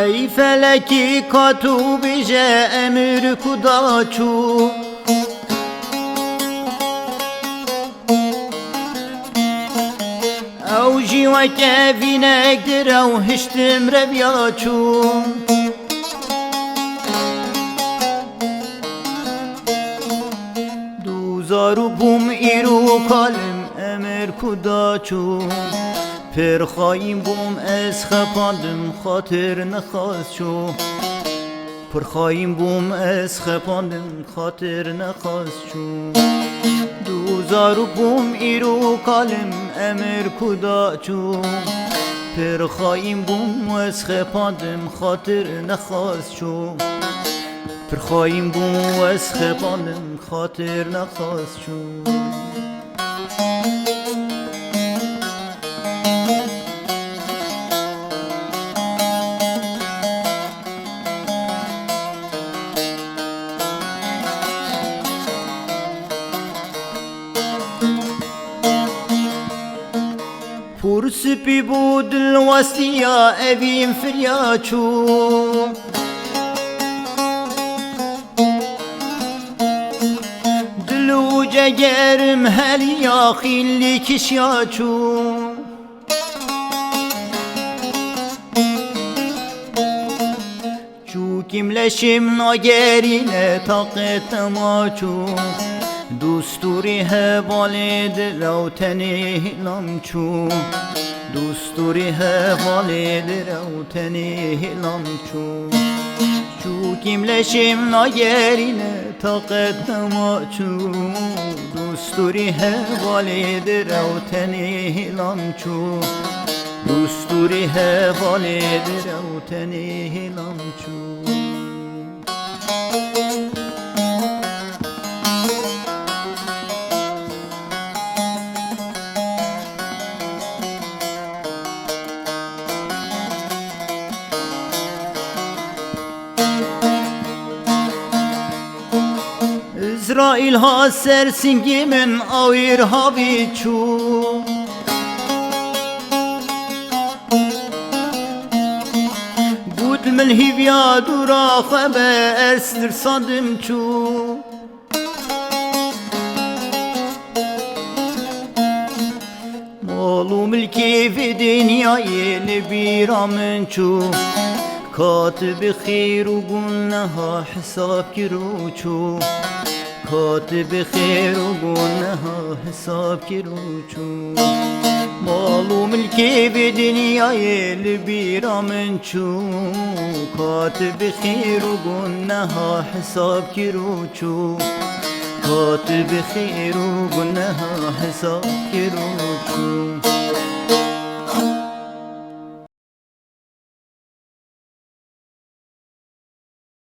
ای فلکی کاتو بیجه امر کدا چو او جیوه که وینک درو هشتم ربیا چو دوزارو بوم ایرو کالم امر کدا چو پر خواهیم بوم از خپاندم خاطر نخواست شو پر خواهیم بوم از خپاندم خاطر نخواست شو دوزارو بوم ایرو کالم امر کدا چو پر خواهیم بوم از خپاندم خاطر نخواست شو پر خواهیم بوم از خپاندم خاطر نخواست شو پرسپی بود الوستیا اویم فریاچو دلو جگرم هلیا خیلی کشیاچو چوکیم لشم ناگرینه طاقت ماچو دوستوری حوالی دلو تنی لامچو دوستوری حوالی دلو تنی لامچو چوکیم لشم ناگرینه طاقت نماچو دوستوری حوالی دلو تنی لامچو دوستوری حوالی دلو تنی لامچو İsrail ha sersingimin avir havi çu Gud min hivya dura xeber sir sadım çu Malu milki fi dünyayı nebiramın çu Katib خیر و گنها حساب کروچو کاتب خیر و گنها حساب کروچو مالو ملکی به دنیای لبیرامن چو کاتب خیر و گنها حساب کروچو کاتب خیر و گنها حساب کروچو